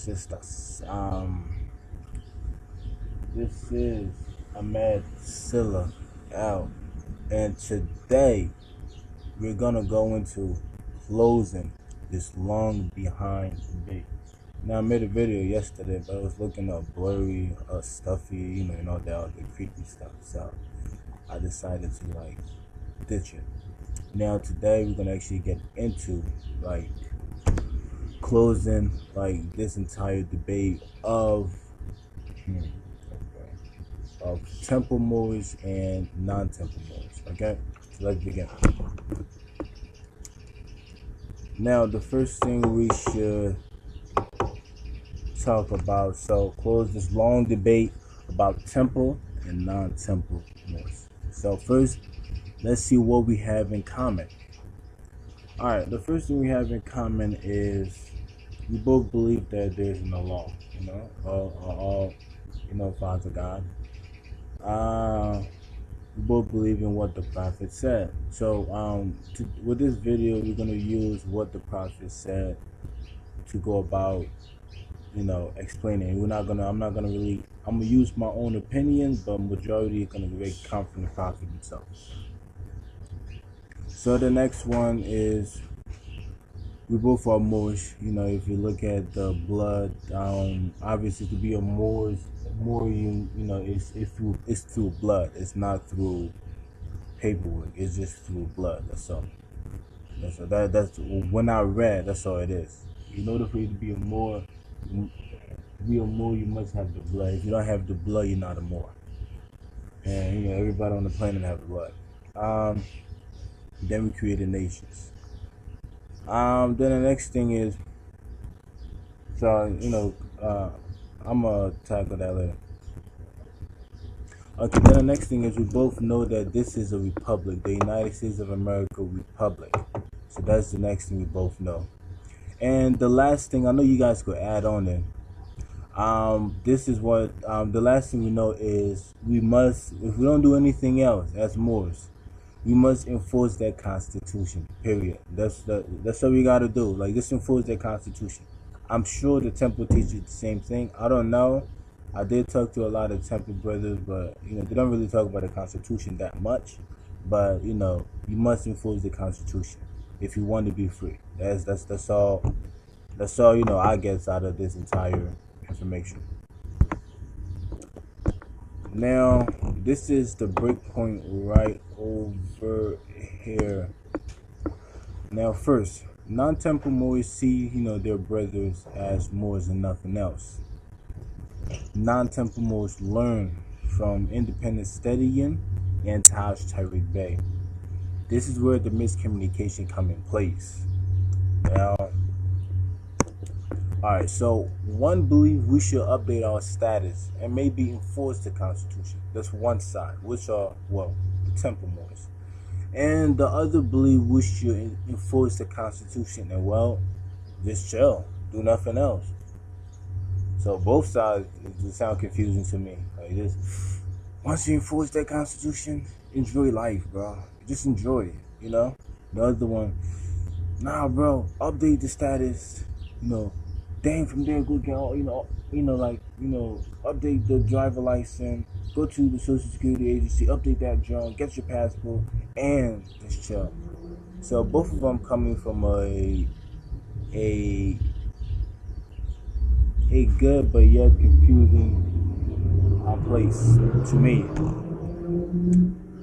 sisters. This is Ahmed Silla out, and today we're gonna go into closing this long behind debate. Now I made a video yesterday, but it was looking up blurry, stuffy, and all that other creepy stuff. So I decided to ditch it. Now today we're gonna actually get into closing this entire debate of temple moors and non-temple moors. Okay, so let's begin. Now the first thing we should talk about, so close this long debate about temple and non-temple moors. So first, let's see what we have in common. Alright, the first thing we have in common is we both believe that there's no law, all Father God. We both believe in what the prophet said. So with this video, we're going to use what the prophet said to go about explaining. I'm gonna use my own opinion, but majority is gonna be come from the prophet himself. So the next one is we both are Moorish. If you look at the blood, obviously to be a Moor, it's through blood. It's not through paperwork. It's just through blood. That's all. That's when I read. That's all it is. In order for you to be a Moor, you must have the blood. If you don't have the blood, you're not a Moor. And everybody on the planet have blood. Then we created nations. Then the next thing is, I'm gonna tackle that later. Okay, then the next thing is we both know that this is a republic, the United States of America republic. So that's the next thing we both know. And the last thing, I know you guys could add on it. This is what the last thing we know is we must, if we don't do anything else as Moors, we must enforce that constitution. Period. That's what we gotta do. Just enforce that constitution. I'm sure the temple teaches the same thing. I don't know. I did talk to a lot of temple brothers, but they don't really talk about the constitution that much. But you must enforce the constitution if you want to be free. That's all. That's all I get out of this entire information. Now this is the break point right over here. Now first, non-temple Moors see their brothers as Moors and nothing else. Non-temple Moors learn from independent studying and Tariq Bay. This is where the miscommunication come in place. Now, alright, so one believe we should update our status and maybe enforce the constitution. That's one side, which are, the temple Moors. And the other believe we should enforce the constitution and, just chill, do nothing else. So both sides just sound confusing to me. Once you enforce that constitution, enjoy life, bro. Just enjoy it, The other one, nah, bro, update the status, Dang, from there, go get all, update the driver license, go to the Social Security Agency, update that junk, get your passport, and just chill. So both of them coming from a good but yet confusing place to me.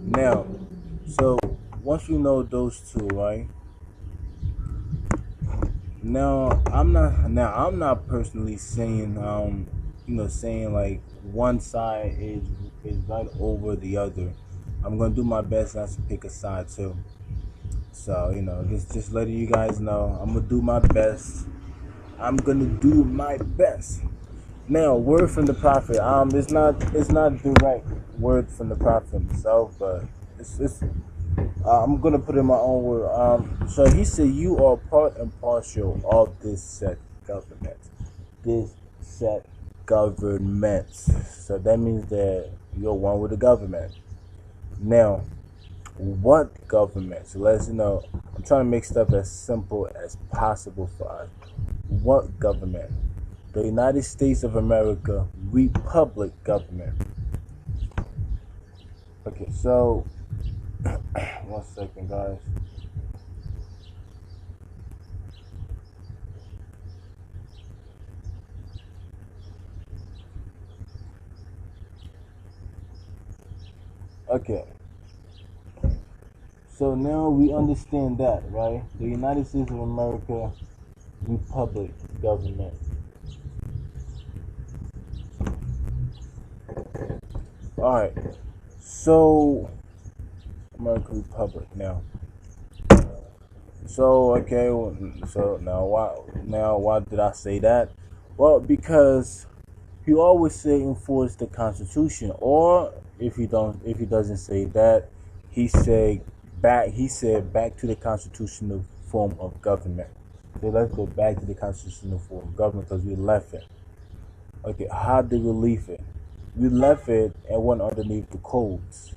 Now, so once we know those two, right? Now I'm not personally saying saying one side is right over the other. I'm gonna do my best not to pick a side too. So just letting you guys know, I'm gonna do my best. Now, word from the prophet. It's not direct word from the prophet himself, but it's I'm gonna put in my own word. So he said, "You are part and parcel of this set government. This set government. So that means that you're one with the government. Now, what government? So let's I'm trying to make stuff as simple as possible for us. What government? The United States of America Republic government. Okay, so 1 second, guys. Okay, so now we understand that, right? The United States of America Republic government. Alright, so American Republic now. So okay, so now why did I say that? Well, because he always say enforce the Constitution, or if he doesn't say that, he said back to the constitutional form of government. So let's go back to the constitutional form of government because we left it. Okay, how did we leave it? We left it and went underneath the codes.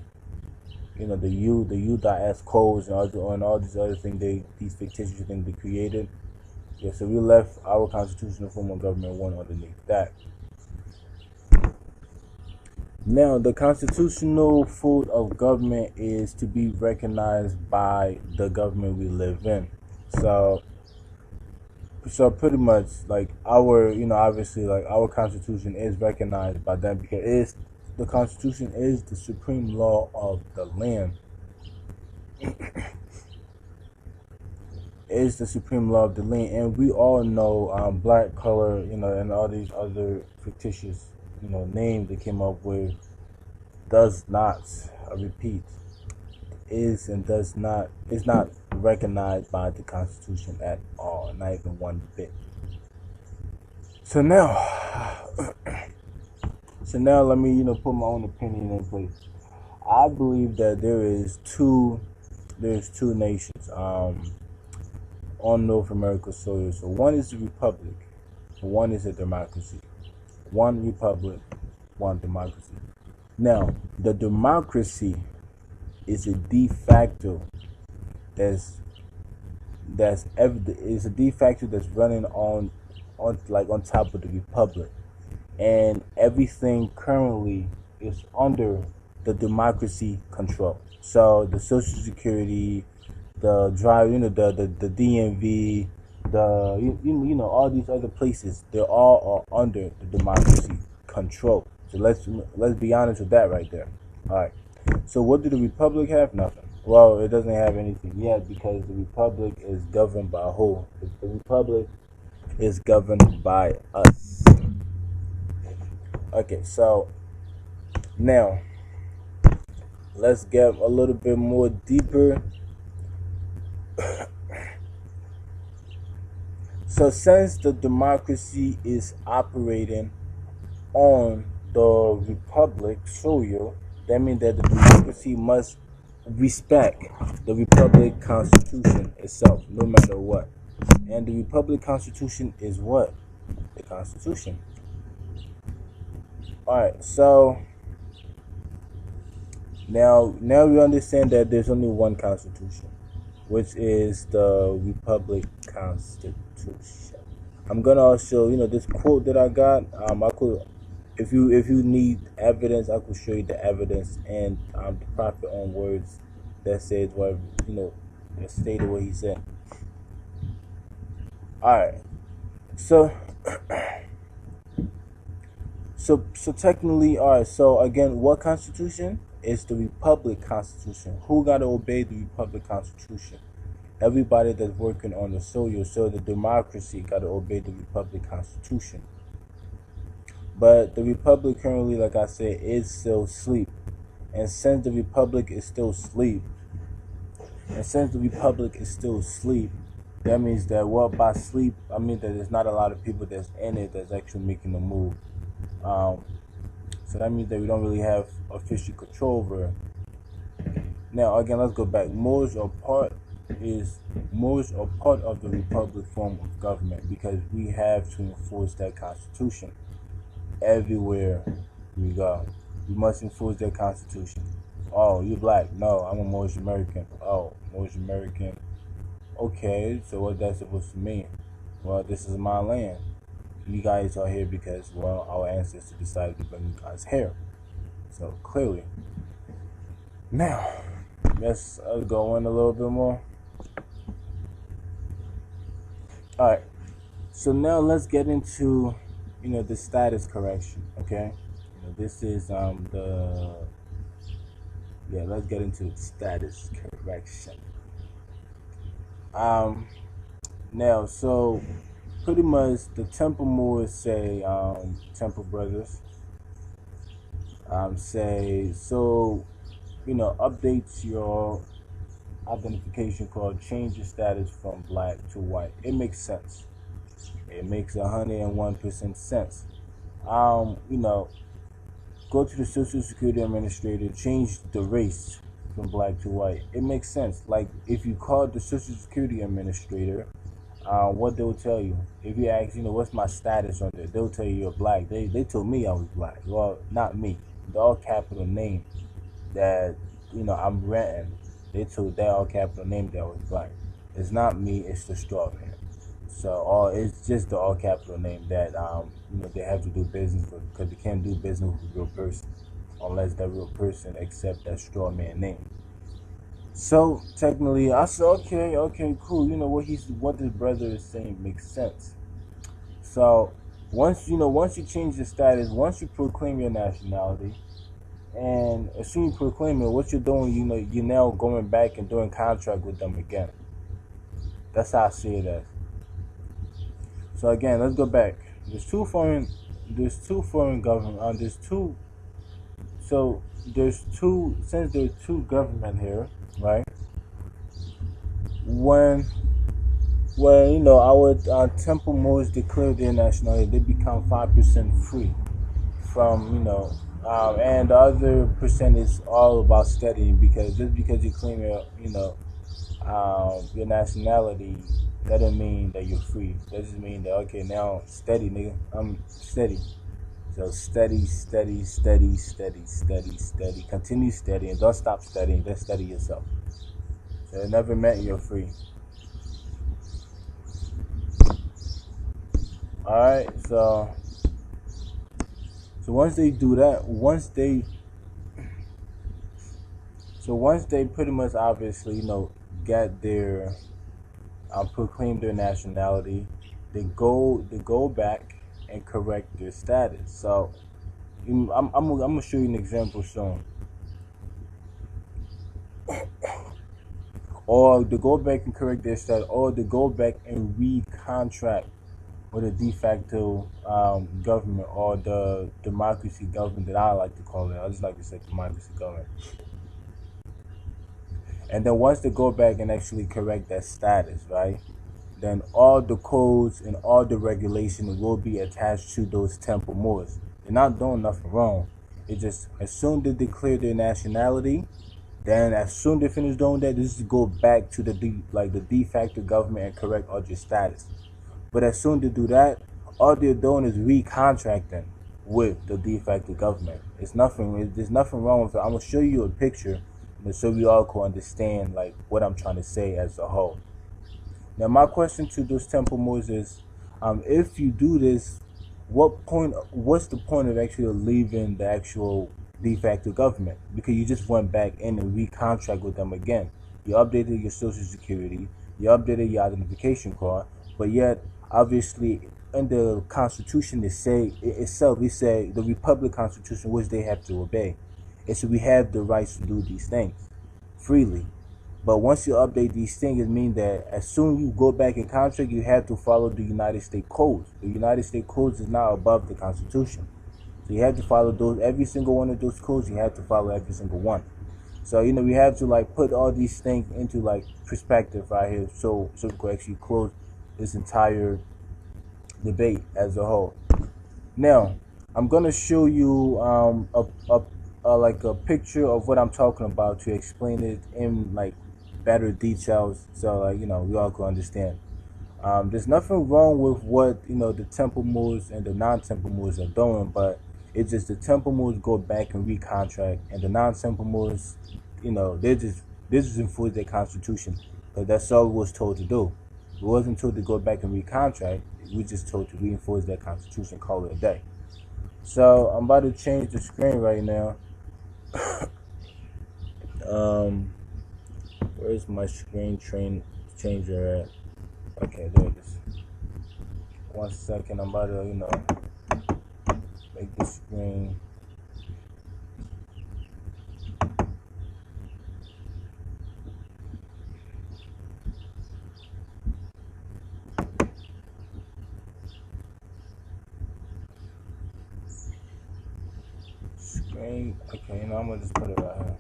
You know, the U.S codes and all these other things, these fictitious things they created. Yeah, so we left our constitutional form of government one underneath that. Now, the constitutional form of government is to be recognized by the government we live in. So pretty much like obviously like our constitution is recognized by them because the constitution is the supreme law of the land. Is the supreme law of the land, and we all know black color, and all these other fictitious, names they came up with does not, I repeat, is not recognized by the Constitution at all, not even one bit. So now let me put my own opinion in place. I believe that there's two nations on North America soil. So one is the republic, one is a democracy. One republic, one democracy. Now, the democracy is a de facto is a de facto that's running on top of the republic, and everything currently is under the democracy control. So the Social Security, the drive, the DMV, the all these other places, they all are under the democracy control. So let's be honest with that right there. All right. So what do the republic have? Nothing. Well, it doesn't have anything yet because the republic is governed by who? The republic is governed by us. Okay, so now let's get a little bit more deeper. So since the democracy is operating on the republic soil, that means that the democracy must respect the republic constitution itself, no matter what. And the republic constitution is what? The constitution. Alright, so now we understand that there's only one constitution, which is the republic constitution. I'm gonna also, this quote that I got, I could, if you need evidence, I could show you the evidence and the prophet own words that says what that stated what he said. All right, so technically, all right. So again, what constitution is the republic constitution? Who got to obey the republic constitution? Everybody that's working on the soil. So the democracy got to obey the republic constitution. But the republic currently, like I said, is still asleep. And since the republic is still asleep, that means that, well, by sleep, I mean that there's not a lot of people that's in it that's actually making the move. So that means that we don't really have official control over it. Now, again, let's go back. Moors are part of the republic form of government because we have to enforce that constitution everywhere we go. We must enforce that constitution. Oh, you black? No, I'm a Moorish American. Oh, Moorish American. Okay, so what that's supposed to mean? Well, this is my land. you guys are here because, well, our ancestors decided to bring you guys here. So clearly, now let's go in a little bit more. All right. So now let's get into, the status correction. Okay. This is let's get into the status correction. Now, so pretty much the Temple Moors say, Temple Brothers, say, so, updates your identification card, change your status from black to white. It makes sense. It makes 101% sense. Go to the Social Security Administrator, change the race from black to white. It makes sense. Like, if you call the Social Security Administrator, what they'll tell you, if you ask, what's my status on there, they'll tell you you're black. They told me I was black. Well, not me. The all capital name that, I'm renting, they told that all capital name that I was black. It's not me, it's the straw man. So, it's just the all capital name that, they have to do business with, because they can't do business with a real person unless that real person accept that straw man name. So technically, I said, okay, cool. What this brother is saying makes sense. So once you change your status, once you proclaim your nationality, and as soon as you proclaim it, what you're doing, you're now going back and doing contract with them again. That's how I see it as. So again, let's go back. There's two foreign government. Since there's two government here, right? When our Temple Moors declare their nationality, they become 5% free from and the other percent is all about studying, because just because you claim your nationality, that doesn't mean that you're free. That just mean that, okay, now steady, nigga. I'm steady. So study. Continue studying. Don't stop studying. Just study yourself. So it never meant you're free. Alright, so once they do that, once they pretty much obviously, get their proclaim their nationality, they go back and correct their status. So I'm gonna show you an example soon. Or to go back and correct their status, or to go back and recontract with a de facto government, or the democracy government that I like to call it. I just like to say democracy government. And then once they go back and actually correct that status, right, then all the codes and all the regulations will be attached to those Temple Moors. They're not doing nothing wrong. It's just as soon as they declare their nationality, then as soon as they finish doing that, they just go back to the de facto government and correct all your status. But as soon as they do that, all they're doing is recontracting with the de facto government. There's nothing wrong with it. I'm gonna show you a picture, so we all can understand like what I'm trying to say as a whole. Now, my question to those Temple Moors is, if you do this, what's the point of actually leaving the actual de facto government? Because you just went back in and recontract with them again. You updated your Social Security, you updated your identification card, but yet, obviously, in the Constitution, it say the Republic Constitution, which they have to obey. It says we have the rights to do these things freely. But once you update these things, it means that as soon as you go back in contract, you have to follow the United States codes. The United States codes is now above the Constitution. So you have to follow every single one of those codes. You have to follow every single one. So, we have to put all these things into perspective right here. So we can actually close this entire debate as a whole. Now, I'm going to show you a picture of what I'm talking about to explain it in better details, so we all can understand. There's nothing wrong with what the Temple Moors and the non-Temple Moors are doing, but it's just the Temple Moors go back and recontract, and the non-Temple Moors, they just enforce their constitution, because that's all we was told to do. We wasn't told to go back and recontract. We just told to reinforce that constitution, call it a day. So I'm about to change the screen right now. Where's my screen changer at? Okay, there it is. 1 second, I'm about to, make the screen. Screen, okay, I'm gonna just put it right here.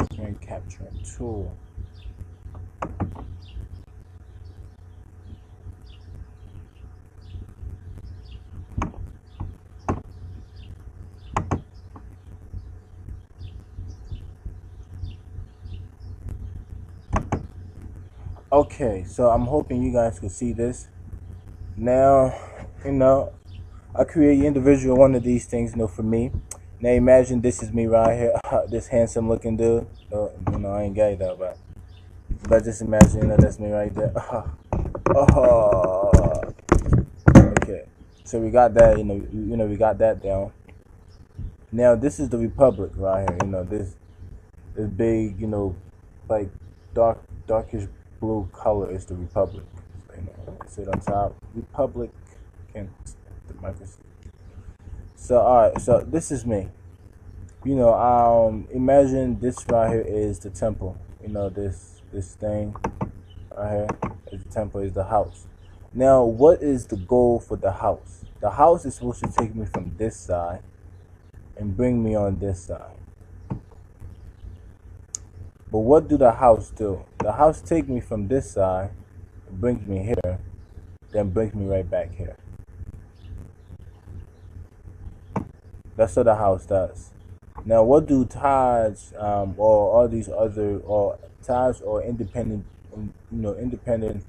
Screen capturing tool. Okay, so I'm hoping you guys can see this. Now, I create individual one of these things, for me. Now imagine this is me right here, this handsome looking dude. I ain't gay though, but just imagine, that's me right there. Okay, so we got that, we got that down. Now this is the republic right here. This big, like darkish blue color is the republic. Sit on top. Republic and democracy. So alright, so this is me. Imagine this right here is the temple. This thing right here is the temple, is the house. Now, what is the goal for the house? The house is supposed to take me from this side and bring me on this side. But what do the house do? The house take me from this side, brings me here, then brings me right back here. That's what the house does. Now, what do tides or all these other or tides or independent independent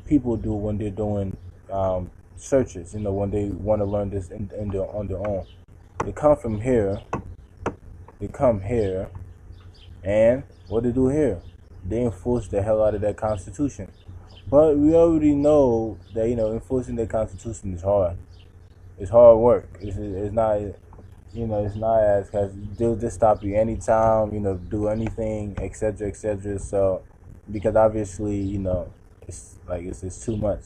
people do when they're doing searches? When they want to learn this on their own, they come from here. They come here, and what they do here? They enforce the hell out of that constitution. But we already know that enforcing the constitution is hard. It's hard work. It's not. It's not as, because they'll just stop you anytime, do anything, etc., etc. So, because obviously, it's like it's too much.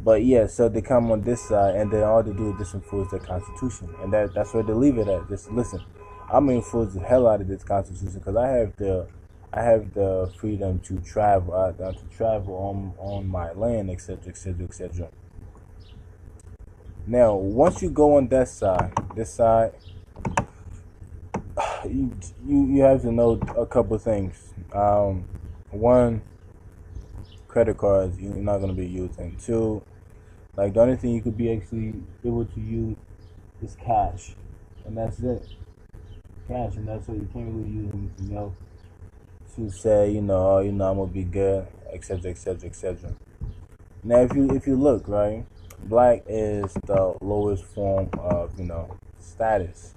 But yeah, so they come on this side, and then all they do is just enforce the Constitution, and that's where they leave it at. Just listen, I'm gonna enforce the hell out of this Constitution because I have the freedom to travel, on my land, etc., etc., etc. Now, once you go on that side, this side. You have to know a couple things. One, credit cards you're not going to be using. Two, like the only thing you could be actually able to use is cash, and that's it. Cash, and that's what you can't really use anything else to say I'm gonna be good, etc., etc., etc. Now, if you look right, black is the lowest form of status.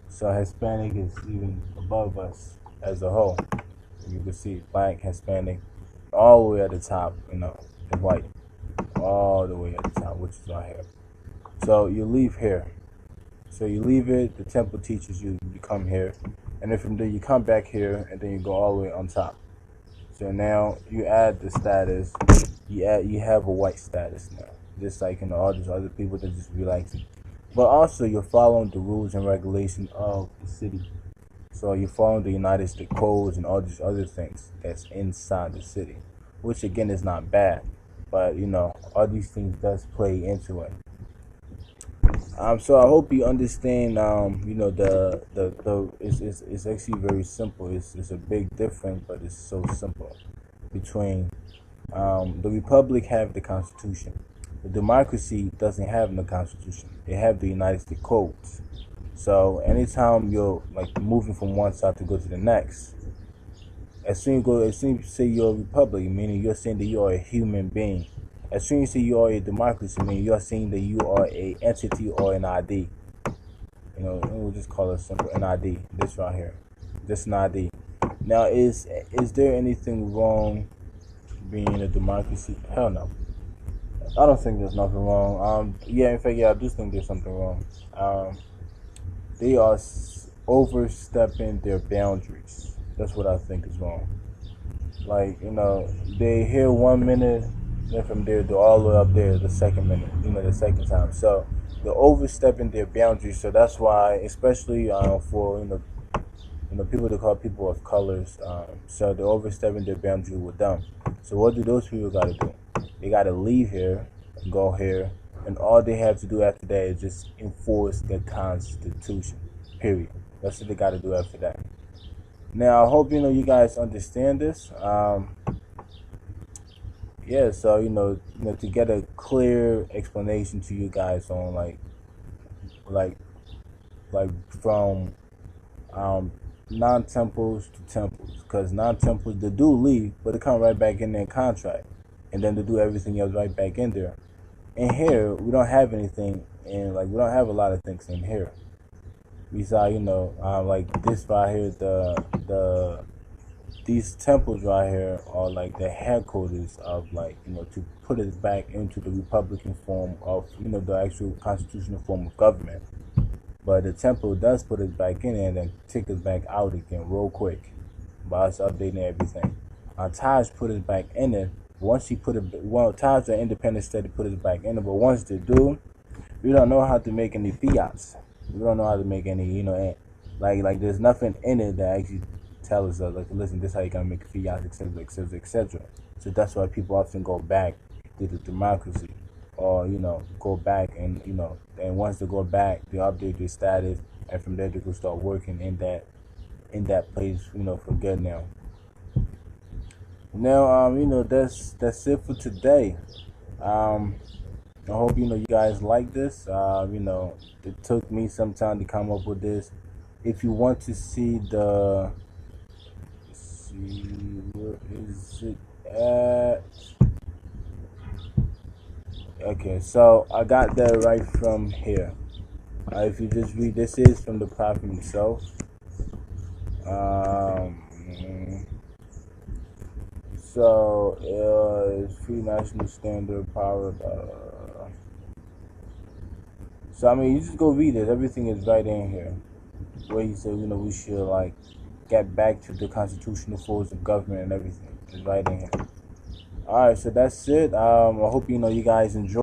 So Hispanic is even above us as a whole. You can see black, Hispanic, all the way at the top, is white. All the way at the top, which is right here. So you leave here. So you leave it, the temple teaches you come here. And then from there you come back here, and then you go all the way on top. So now you add the status, you have a white status now. Just like all these other people that just relaxing. But also, you're following the rules and regulations of the city. So you're following the United States codes and all these other things that's inside the city, which again is not bad. But all these things does play into it. So I hope you understand. It's actually very simple. It's a big difference, but it's so simple between the republic have the Constitution. The democracy doesn't have no constitution. They have the United States codes. So anytime you're like moving from one side to go to the next, as soon as you say you're a republic, meaning you're saying that you are a human being. As soon as you say you are a democracy, meaning you're saying that you are a entity or an ID. We'll just call it simple, an ID. This right here, just an ID. Now, is there anything wrong being a democracy. Hell no. I don't think there's nothing wrong. Yeah, in fact, yeah, I do think there's something wrong. They are overstepping their boundaries. That's what I think is wrong. Like, they here 1 minute, then from there they're all the way up there the second minute, the second time. So they're overstepping their boundaries. So that's why, especially for people that call people of colors, so they're overstepping their boundary with them. So what do those people got to do? They got to leave here, go here, and all they have to do after that is just enforce the Constitution. Period. That's what they got to do after that. Now, I hope you guys understand this. Yeah, so to get a clear explanation to you guys on like from non-temples to temples, because non-temples they do leave, but they come right back in their contract, and then they do everything else right back in there. In here, we don't have anything, and we don't have a lot of things in here. Besides, like this right here, these temples right here are like the headquarters of to put it back into the Republican form of the actual constitutional form of government. But the temple does put us back in and then take us back out again real quick by us updating everything. Taj put us back in it. Once he put it, Taj, the independent state, to put us back in it. But once they do, we don't know how to make any fiats. We don't know how to make any, like there's nothing in it that actually tells us, like, listen, this is how you're gonna make a fiat, etc., etc., etc. So that's why people often go back to the democracy, or go back and and once they go back, they update their status, and from there they can start working in that place, for good now. Now, that's it for today. I hope you guys like this. It took me some time to come up with this. If you want to see the, let's see, where is it at? Okay, so I got that right from here. If you just read, this is from the prophet himself. So it's free national standard power. So you just go read it. Everything is right in here. Where he said, we should get back to the constitutional forms of government and everything. It's right in here. All right, so that's it. I hope you guys enjoy.